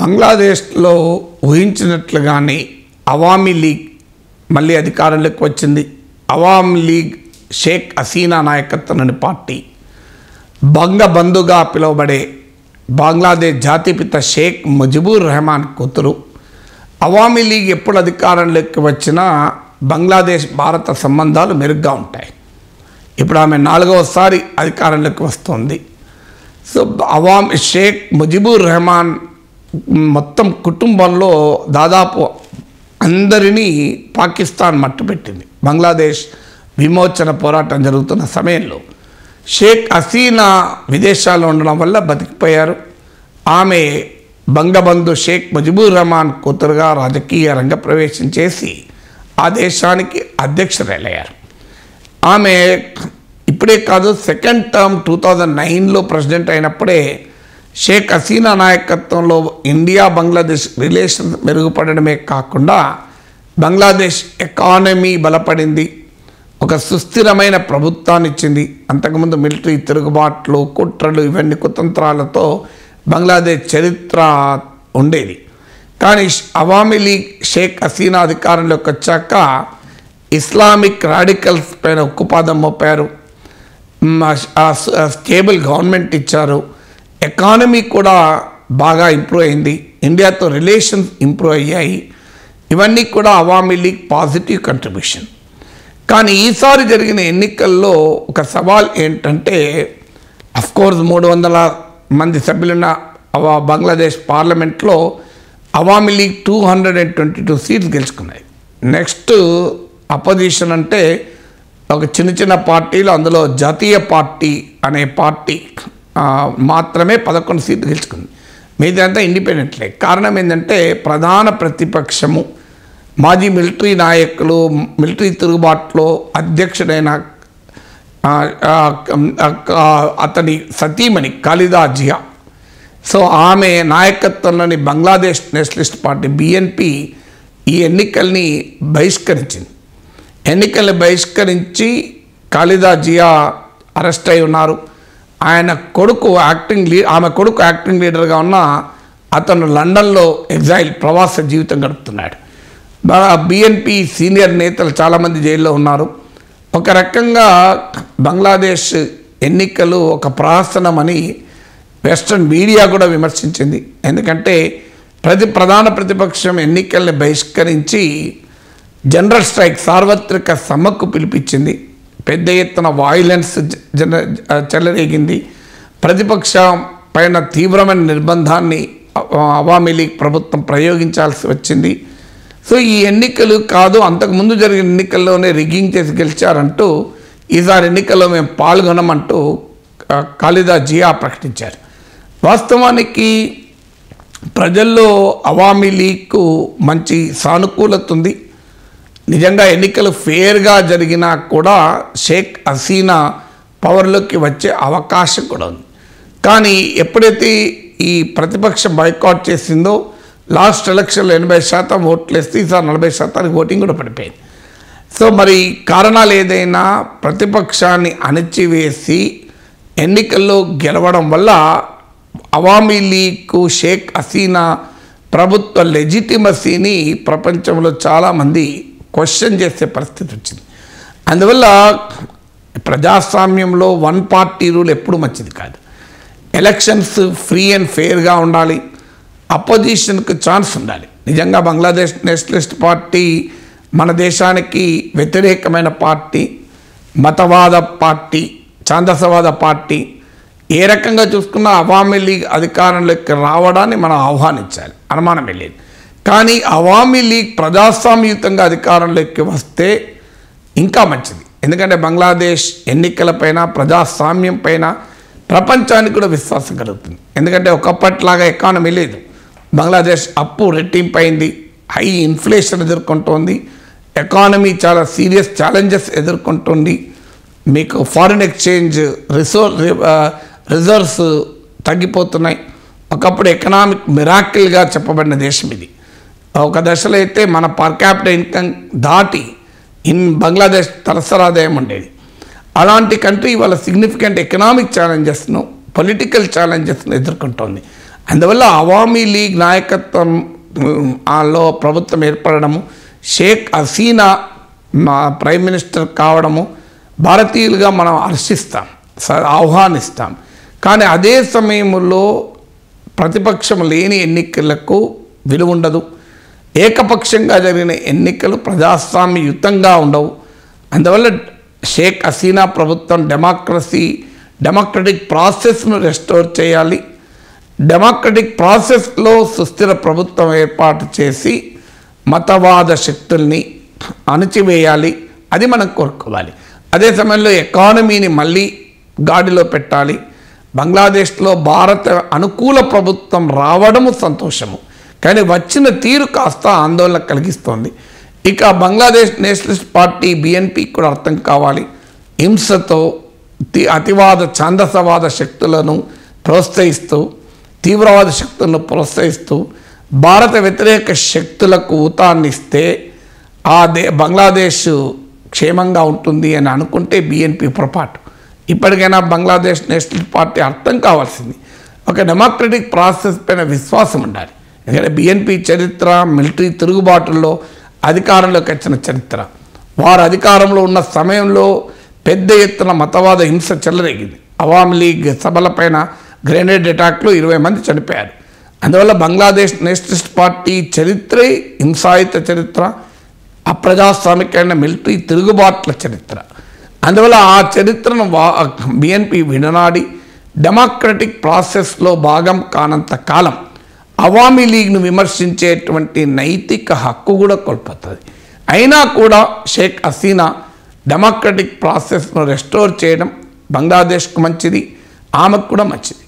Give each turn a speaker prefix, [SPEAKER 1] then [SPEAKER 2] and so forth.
[SPEAKER 1] బంగ్లాదేశ్లో ఊహించినట్లుగానే అవామీ లీగ్ మళ్ళీ అధికారంలోకి వచ్చింది. అవామీ లీగ్ షేక్ హసీనా నాయకత్వంలోని పార్టీ, బంగబంధుగా పిలువబడే బంగ్లాదేశ్ జాతిపిత షేక్ ముజిబుర్ రెహమాన్ కూతురు. అవామీ లీగ్ ఎప్పుడు అధికారంలోకి వచ్చినా బంగ్లాదేశ్ భారత సంబంధాలు మెరుగ్గా ఉంటాయి. ఇప్పుడు ఆమె 4వసారి అధికారంలోకి వస్తుంది. సో షేక్ ముజిబుర్ రెహమాన్ మొత్తం కుటుంబంలో దాదాపు అందరినీ పాకిస్తాన్ మట్టుపెట్టింది. బంగ్లాదేశ్ విమోచన పోరాటం జరుగుతున్న సమయంలో షేక్ హసీనా విదేశాల్లో ఉండడం వల్ల బతికిపోయారు. ఆమె బంగబంధు షేక్ ముజిబుర్ రెహమాన్ కూతురుగా రాజకీయ రంగ ప్రవేశం చేసి ఆ దేశానికి అధ్యక్షురాలయ్యారు. ఆమె ఇప్పుడే కాదు, సెకండ్ టర్మ్ 2009లో ప్రెసిడెంట్ అయినప్పుడే షేక్ హసీనా నాయకత్వంలో ఇండియా బంగ్లాదేశ్ రిలేషన్స్ మెరుగుపడడమే కాకుండా బంగ్లాదేశ్ ఎకానమీ బలపడింది, ఒక సుస్థిరమైన ప్రభుత్వాన్ని ఇచ్చింది. అంతకుముందు మిలిటరీ తిరుగుబాట్లు, కుట్రలు, ఇవన్నీ కుతంత్రాలతో బంగ్లాదేశ్ చరిత్ర ఉండేది. కానీ అవామీ లీగ్ షేక్ హసీనా అధికారంలోకి వచ్చాక ఇస్లామిక్ రాడికల్స్ పైన ఉక్కుపాదం మోపారు, స్టేబుల్ గవర్నమెంట్ ఇచ్చారు, ఎకానమీ కూడా బాగా ఇంప్రూవ్ అయింది, ఇండియాతో రిలేషన్స్ ఇంప్రూవ్ అయ్యాయి. ఇవన్నీ కూడా అవామీ లీగ్ పాజిటివ్ కంట్రిబ్యూషన్. కానీ ఈసారి జరిగిన ఎన్నికల్లో ఒక సవాల్ ఏంటంటే, అఫ్కోర్స్ 300 మంది సభ్యులున్న బంగ్లాదేశ్ పార్లమెంట్లో అవామీ లీగ్ 222 సీట్స్ గెలుచుకున్నాయి. నెక్స్ట్ అపోజిషన్ అంటే ఒక చిన్న పార్టీలు, అందులో జాతీయ పార్టీ అనే పార్టీ మాత్రమే 11 సీట్లు గెలుచుకుంది. మీదంతా ఇండిపెండెంట్లే. కారణం ఏంటంటే ప్రధాన ప్రతిపక్షము మాజీ మిలిటరీ నాయకులు, మిలిటరీ తిరుగుబాటులో అధ్యక్షుడైన అతని సతీమణి ఖాలిదా జియా. సో ఆమె నాయకత్వంలోని బంగ్లాదేశ్ నేషనలిస్ట్ పార్టీ BNP ఈ ఎన్నికల్ని బహిష్కరించింది. ఎన్నికల్ని బహిష్కరించి ఖాలిదా జియా అరెస్ట్ అయి ఉన్నారు. ఆమె కొడుకు యాక్టింగ్ లీడర్గా ఉన్న అతను లండన్లో ఎగ్జైల్ ప్రవాస జీవితం గడుపుతున్నాడు. BNP సీనియర్ నేతలు చాలామంది జైల్లో ఉన్నారు. ఒక రకంగా బంగ్లాదేశ్ ఎన్నికలు ఒక ప్రహసనమని వెస్ట్రన్ మీడియా కూడా విమర్శించింది. ఎందుకంటే ప్రధాన ప్రతిపక్షం ఎన్నికల్ని బహిష్కరించి జనరల్ స్ట్రైక్, సార్వత్రిక సమ్మెకు పిలిపించింది. పెద్ద ఎత్తున వాయిలెన్స్ చెలరేగింది. ప్రతిపక్షం పైన తీవ్రమైన నిర్బంధాన్ని అవామీ లీగ్ ప్రభుత్వం ప్రయోగించాల్సి వచ్చింది. సో ఈ ఎన్నికలు కాదు, అంతకుముందు జరిగిన ఎన్నికల్లోనే రిగ్గింగ్ చేసి గెలిచారంటూ ఈసారి ఎన్నికల్లో మేము పాల్గొనమంటూ ఖాలిదా జియా ప్రకటించారు. వాస్తవానికి ప్రజల్లో అవామీ లీగ్కు మంచి సానుకూలత ఉంది. నిజంగా ఎన్నికలు ఫేర్గా జరిగినా కూడా షేక్ హసీనా పవర్లోకి వచ్చే అవకాశం కూడా ఉంది. కానీ ఎప్పుడైతే ఈ ప్రతిపక్షం బాయ్కాట్ చేసిందో, లాస్ట్ ఎలక్షన్లో 80% ఓట్లు వేస్తే ఈసారి 40% ఓటింగ్ కూడా పడిపోయింది. సో మరి కారణాలు ఏదైనా ప్రతిపక్షాన్ని అణచివేసి ఎన్నికల్లో గెలవడం వల్ల అవామీ లీగ్కు షేక్ హసీనా ప్రభుత్వ లెజిటిమసీని ప్రపంచంలో చాలామంది క్వశ్చన్ చేసే పరిస్థితి వచ్చింది. అందువల్ల ప్రజాస్వామ్యంలో వన్ పార్టీ రూల్ ఎప్పుడు మంచిది కాదు. ఎలక్షన్స్ ఫ్రీ అండ్ ఫెయిర్గా ఉండాలి, అపోజిషన్కు ఛాన్స్ ఉండాలి. నిజంగా బంగ్లాదేశ్ నేషనలిస్ట్ పార్టీ మన దేశానికి వ్యతిరేకమైన పార్టీ, మతవాద పార్టీ, ఛాందసవాద పార్టీ. ఏ రకంగా చూసుకున్నా అవామీ లీగ్ అధికారంలోకి రావడాన్ని మనం ఆహ్వానించాలి, అనుమానం లేదు. కానీ అవామీ లీగ్ ప్రజాస్వామ్యయుతంగా అధికారంలోకి వస్తే ఇంకా మంచిది. ఎందుకంటే బంగ్లాదేశ్ ఎన్నికలపైన, ప్రజాస్వామ్యం పైన ప్రపంచానికి కూడా విశ్వాసం కలుగుతుంది. ఎందుకంటే ఒకప్పటిలాగా ఎకానమీ లేదు. బంగ్లాదేశ్ అప్పు రెట్టింపైంది, హై ఇన్ఫ్లేషన్ ఎదుర్కొంటోంది, ఎకానమీ చాలా సీరియస్ ఛాలెంజెస్ ఎదుర్కొంటుంది. మీకు ఫారిన్ ఎక్స్చేంజ్ రిజర్వ్స్ తగ్గిపోతున్నాయి. ఒకప్పుడు ఎకనామిక్ మిరాకిల్గా చెప్పబడిన దేశం ఇది. ఒక దశలో అయితే మన పర్ క్యాపిటల్ ఇన్కమ్ దాటి బంగ్లాదేశ్ తలసరాదాయం ఉండేది. అలాంటి కంట్రీ వాళ్ళ సిగ్నిఫికెంట్ ఎకనామిక్ ఛాలెంజెస్ను, పొలిటికల్ ఛాలెంజెస్ను ఎదుర్కొంటోంది. అందువల్ల అవామీ లీగ్ నాయకత్వం లో ప్రభుత్వం ఏర్పడము, షేక్ హసీనా ప్రైమ్ మినిస్టర్ కావడము భారతీయులుగా మనం హర్షిస్తాం, ఆహ్వానిస్తాం. కానీ అదే సమయంలో ప్రతిపక్షం లేని ఎన్నికలకు విలువ ఉండదు. ఏకపక్షంగా జరిగిన ఎన్నికలు ప్రజాస్వామ్యయుతంగా ఉండవు. అందువల్ల షేక్ హసీనా ప్రభుత్వం డెమోక్రటిక్ ప్రాసెస్ను రెస్టోర్ చేయాలి. డెమోక్రటిక్ ప్రాసెస్లో సుస్థిర ప్రభుత్వం ఏర్పాటు చేసి మతవాద శక్తుల్ని అణచివేయాలి. అది మనం కోరుకోవాలి. అదే సమయంలో ఎకానమీని మళ్ళీ గాడిలో పెట్టాలి. బంగ్లాదేశ్లో భారత అనుకూల ప్రభుత్వం రావడము సంతోషము, కానీ వచ్చిన తీరు కాస్త ఆందోళన కలిగిస్తోంది. ఇక బంగ్లాదేశ్ నేషనలిస్ట్ పార్టీ BNP కూడా అర్థం కావాలి. హింసతో అతివాద ఛాందసవాద శక్తులను ప్రోత్సహిస్తూ, తీవ్రవాద శక్తులను ప్రోత్సహిస్తూ భారత వ్యతిరేక శక్తులకు ఊతాన్నిస్తే బంగ్లాదేశ్ క్షేమంగా ఉంటుంది అని అనుకుంటే BNP పొరపాటు. ఇప్పటికైనా బంగ్లాదేశ్ నేషనల్ పార్టీ అర్థం కావాల్సింది ఒక డెమోక్రటిక్ ప్రాసెస్ పైన విశ్వాసం ఉండాలి. ఎందుకంటే BNP చరిత్ర మిలిటరీ తిరుగుబాటుల్లో అధికారంలోకి వచ్చిన చరిత్ర. వారు అధికారంలో ఉన్న సమయంలో పెద్ద ఎత్తున మతవాద హింస చెలరేగింది. అవామీ లీగ్ సభలపైన గ్రెనేడ్ అటాక్లో 20 మంది చనిపోయారు. అందువల్ల బంగ్లాదేశ్ నేషనలిస్ట్ పార్టీ చరిత్రే హింసాయుత చరిత్ర, అప్రజాస్వామికమైన మిలిటరీ తిరుగుబాట్ల చరిత్ర. అందువల్ల ఆ చరిత్రను BNP విడనాడి డెమోక్రటిక్ ప్రాసెస్లో భాగం కానంత కాలం అవామీ లీగ్ను విమర్శించేటువంటి నైతిక హక్కు కూడా కోల్పోతుంది. అయినా కూడా షేక్ హసీనా డెమోక్రటిక్ ప్రాసెస్ను రెస్టోర్ చేయడం బంగ్లాదేశ్కు మంచిది, ఆమెకు కూడా మంచిది.